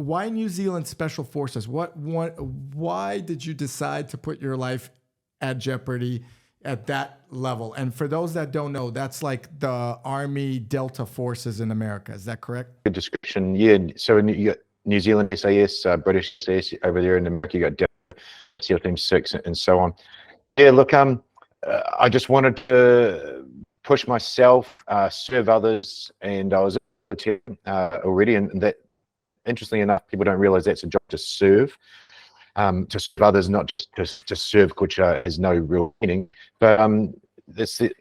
why New Zealand Special Forces? Why did you decide to put your life at jeopardy at that level? And for those that don't know, that's like the Army Delta Forces in America. Is that correct? Good description. Yeah. So you got New Zealand SAS, British SAS over there in America. You got Delta, SEAL Team 6, and so on. Yeah. Look, I just wanted to push myself, serve others, and I was already, and that, interestingly enough, people don't realize that's a job to serve others, not just to serve, which has no real meaning. But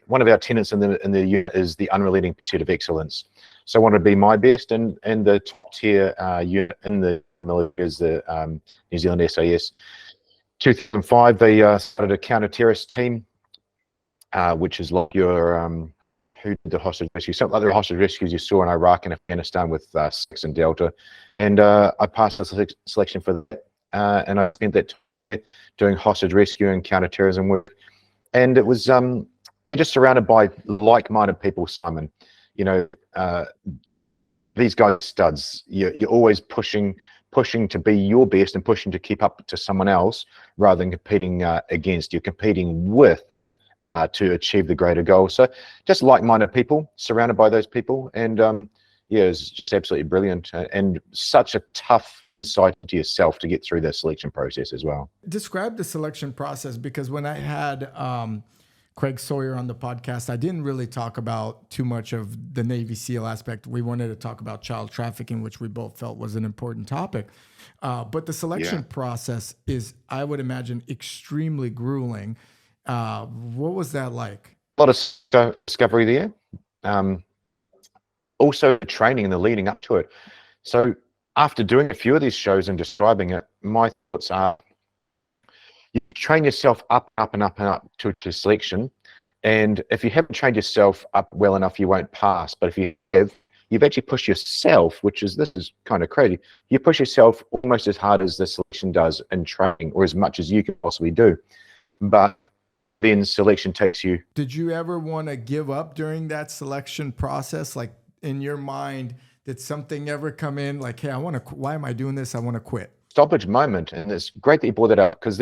one of our tenets in the unit is the unrelenting pursuit of excellence. So I want to be my best, and the top tier unit in the military is the New Zealand SAS. 2005, they started a counter-terrorist team, which is like your who did the hostage rescue? Something like the hostage rescues you saw in Iraq and Afghanistan with 6 and Delta. And I passed the selection for that, and I spent that time doing hostage rescue and counter-terrorism work. And it was just surrounded by like-minded people, Simon. You know, these guys are studs. You're always pushing to be your best and pushing to keep up to someone else rather than competing against. You're competing with to achieve the greater goal. So just like-minded people, surrounded by those people. And yeah, it's just absolutely brilliant, and such a tough insight to yourself to get through the selection process as well. Describe the selection process, because when I had Craig Sawyer on the podcast, I didn't really talk about too much of the Navy SEAL aspect. We wanted to talk about child trafficking, which we both felt was an important topic. But the selection process is, I would imagine, extremely grueling. What was that like? A lot of discovery there. Also training in the leading up to it. So after doing a few of these shows and describing it, my thoughts are, you train yourself up to selection. And if you haven't trained yourself up well enough, you won't pass. But if you have, you've actually pushed yourself, this is kind of crazy. You push yourself almost as hard as the selection does in training, or as much as you can possibly do. But then selection takes you. Did you ever want to give up during that selection process? Like, in your mind, did something ever come in like, hey, why am I doing this? I want to quit. Stoppage moment. And it's great that you brought that up, because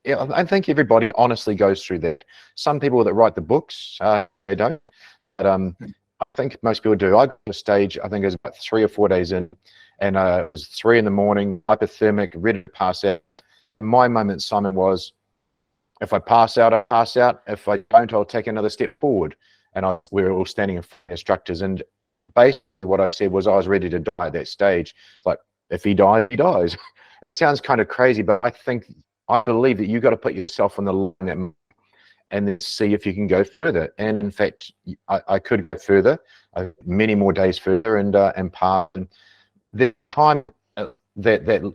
I think everybody honestly goes through that. Some people that write the books, they don't. But I think most people do. I got to a stage, I think it was about 3 or 4 days in, and it was 3 in the morning, hypothermic, ready to pass out. My moment, Simon, was, if I pass out, I pass out. If I don't, I'll take another step forward. And we were all standing in front of instructors. And basically what I said was, I was ready to die at that stage. Like, if he dies, he dies. It sounds kind of crazy, but I believe that you got to put yourself on the line and then see if you can go further. And in fact, I could go further, many more days further, and pass. And the time that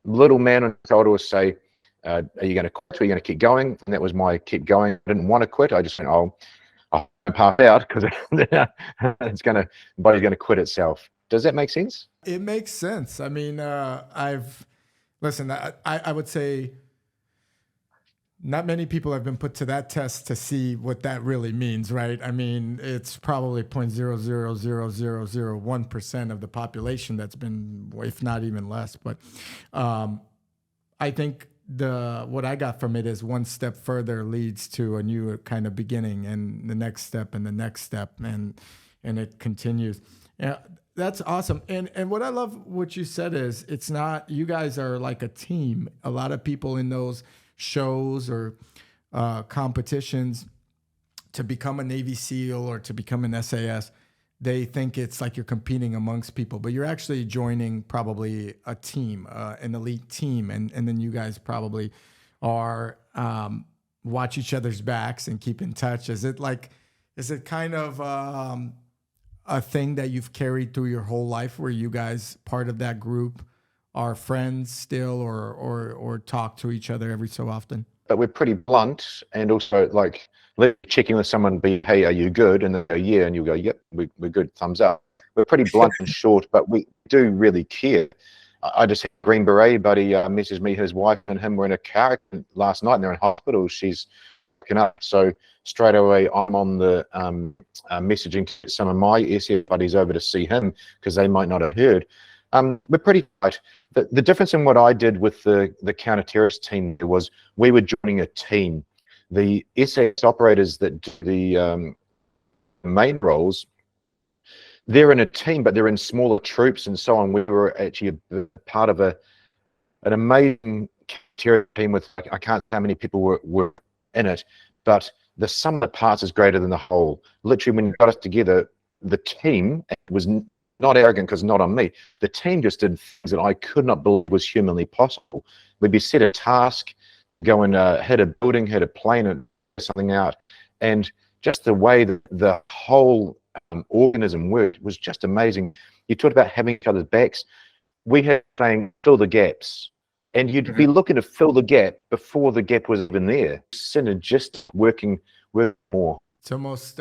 little man on the shoulder would say, are you going to quit, or are you going to keep going? And that was my keep going. I didn't want to quit. I just went, I'll pass out, because body's going to quit itself. Does that make sense? It makes sense. I mean, I would say not many people have been put to that test to see what that really means, right? I mean, it's probably 0.0000001% of the population that's been, if not even less. But I think what I got from it is one step further leads to a new kind of beginning, and the next step and the next step, and it continues. Yeah, that's awesome. And what I love what you said is, it's not, you guys are like a team. A lot of people in those shows or competitions to become a Navy SEAL or to become an SAS, they think it's like you're competing amongst people, but you're actually joining probably a team, an elite team. And then you guys probably are watch each other's backs and keep in touch. Is it kind of a thing that you've carried through your whole life, where you guys, part of that group, are friends still, or talk to each other every so often? But we're pretty blunt, and also like checking with someone, hey, are you good? And they go, yeah, and you go, yep, we're good, thumbs up. We're pretty blunt and short, but we do really care. I just had a Green Beret buddy messaged me, his wife and him were in a car accident last night, and they're in hospital. She's waking up, so straight away I'm on the messaging to some of my SF buddies over to see him, because they might not have heard. we're pretty tight. The difference in what I did with the counter-terrorist team was we were joining a team. The SAS operators that do the main roles, they're in a team, but they're in smaller troops and so on. We were actually a part of an amazing terror team with, I can't say how many people were in it, but the sum of the parts is greater than the whole. Literally, when you got us together, the team was not arrogant because not on me. The team just did things that I could not believe was humanly possible. We'd be set a task, go and hit a building, hit a plane, and something out, and just the way that the whole organism worked was just amazing. You talked about having each other's backs. We had saying fill the gaps, and you'd be looking to fill the gap before the gap was even there. Synergistic working more. It's almost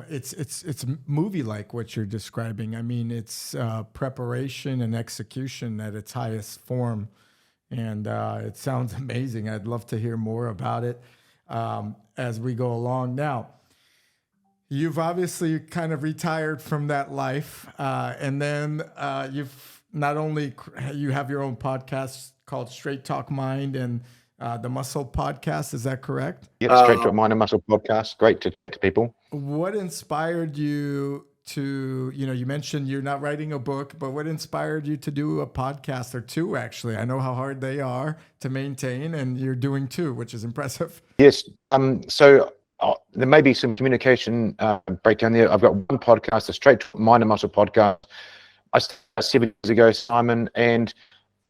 it's movie-like what you're describing. I mean, it's preparation and execution at its highest form, and it sounds amazing. I'd love to hear more about it as we go along. Now, you've obviously kind of retired from that life, and then you've not only you have your own podcast called Straight Talk Mind and the Muscle Podcast. Is that correct? Yeah, Straight Talk Mind and Muscle Podcast. Great to talk to people. What inspired you to, you mentioned you're not writing a book, but what inspired you to do a podcast or two, actually? I know how hard they are to maintain, and you're doing two, which is impressive. Yes. So there may be some communication breakdown there. I've got one podcast, the Straight Talk Mind and Muscle Podcast. I started 7 years ago, Simon, and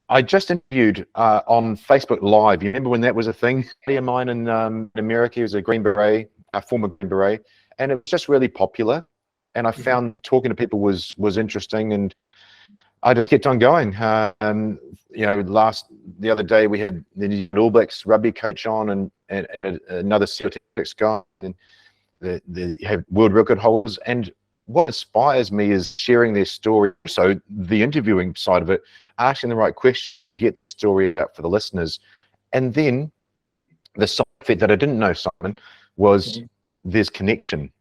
I just interviewed on Facebook Live. You remember when that was a thing? A buddy of mine in America, he was a Green Beret, a former Green Beret, and it was just really popular. And I found talking to people was interesting, and I just kept on going. The other day we had the New Zealand All Blacks rugby coach on, and another SEAL Tactics guy, and you have world record holders. And what inspires me is sharing their story. So the interviewing side of it, asking the right question, get the story out for the listeners. And then the side effect that I didn't know, Simon, was there's connection.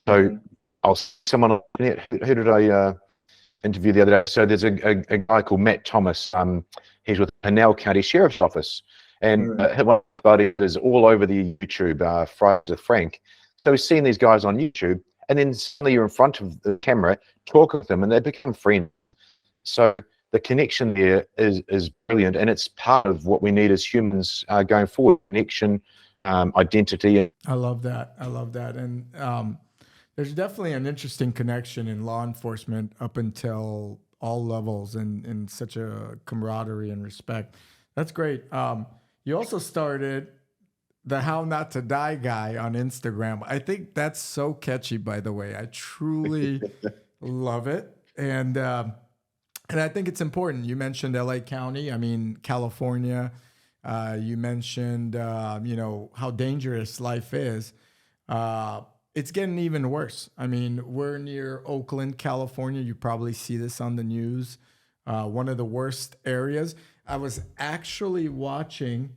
So I'll see someone on the internet. Who did I interview the other day? So there's a guy called Matt Thomas. He's with the Pinell County Sheriff's Office. And one of my buddies is all over the YouTube, Fridays with Frank. So he's seeing these guys on YouTube, and then suddenly you're in front of the camera, talking with them, and they become friends. So the connection there is brilliant, and it's part of what we need as humans going forward. Connection, identity. I love that. And there's definitely an interesting connection in law enforcement up until all levels, and such a camaraderie and respect. That's great. You also started the How Not to Die guy on Instagram. I think that's so catchy, by the way. I truly love it. And I think it's important. You mentioned LA County. I mean, California. You mentioned, how dangerous life is. It's getting even worse. I mean, we're near Oakland, California. You probably see this on the news. One of the worst areas. I was actually watching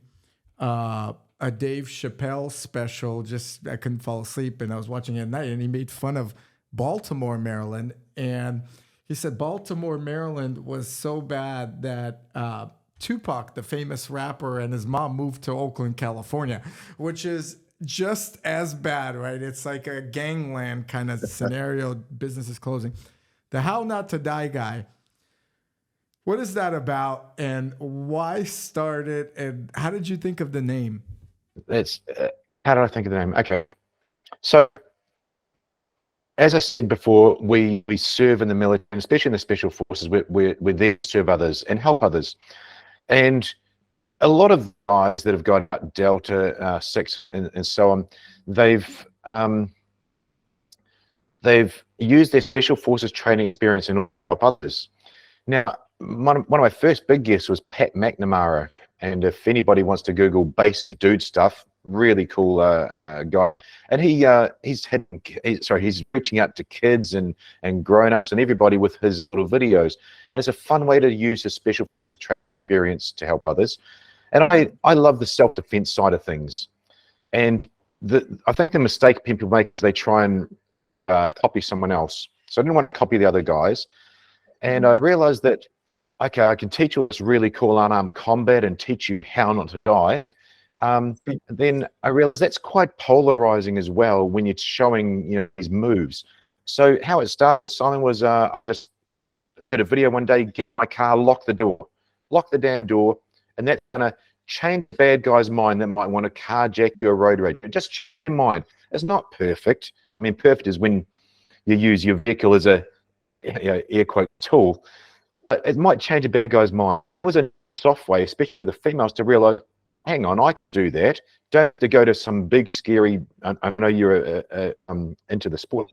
a Dave Chappelle special. I couldn't fall asleep, and I was watching it at night, and he made fun of Baltimore, Maryland. And he said Baltimore, Maryland was so bad that Tupac, the famous rapper, and his mom moved to Oakland, California, which is just as bad, right? It's like a gangland kind of scenario. Business is closing. The How Not to Die guy. What is that about, and why start it, and how did you think of the name? How did I think of the name? Okay. So, as I said before, we serve in the military, especially in the special forces. We're there to serve others and help others. And a lot of guys that have got Delta 6 and so on, they've used their special forces training experience in order to help others. Now, one of my first big guests was Pat McNamara, and if anybody wants to Google basic dude stuff, really cool guy. And he's reaching out to kids and grown-ups and everybody with his little videos. It's a fun way to use his special training experience to help others. And I love the self-defense side of things. And I think the mistake people make is they try and copy someone else. So I didn't want to copy the other guys. And I realized that okay, I can teach you this really cool unarmed combat and teach you how not to die. Then I realized that's quite polarizing as well when you're showing, these moves. So how it started, Simon, was I just did a video one day, get in my car, lock the damn door, and that's gonna change the bad guy's mind that might want to carjack your road rage. Just change your mind. It's not perfect. I mean, perfect is when you use your vehicle as a air quote tool, but it might change a bad guy's mind. It was a soft way, especially the females, to realize, hang on, I can do that. Don't have to go to some big scary. I know you're into the sport,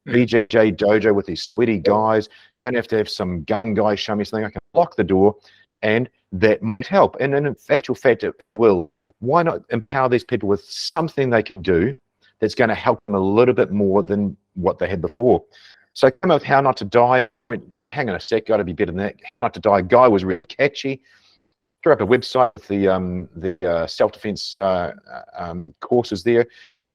BJJ dojo with these sweaty guys. Don't have to have some gun guy show me something. I can lock the door, and that might help. And in actual fact, it will. Why not empower these people with something they can do that's going to help them a little bit more than what they had before? So come up with how not to die. Hang on a sec, got to be better than that. How not to die guy was really catchy. Threw up a website with the self-defense courses there,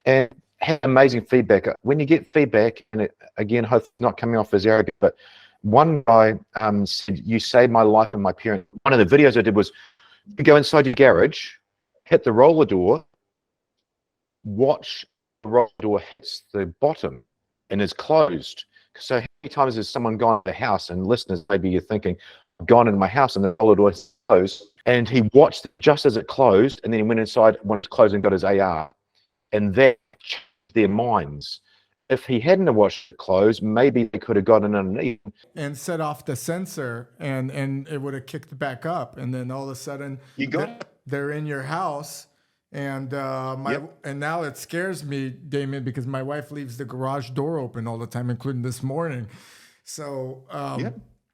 and had amazing feedback. When you get feedback, and again, hopefully not coming off as arrogant, but one guy said, "You saved my life and my parents." One of the videos I did was, you go inside your garage, hit the roller door, watch the roller door hits the bottom and is closed. So how many times has someone gone to the house, and listeners, maybe you're thinking, I've gone into my house and the roller door is closed, and he watched just as it closed, and then he went inside, once it closed, and got his AR, and that changed their minds. If he hadn't have watched it close, maybe they could have gotten underneath and set off the sensor, and it would have kicked back up, and then all of a sudden they're in your house. And and now it scares me, Damian, because my wife leaves the garage door open all the time, including this morning. So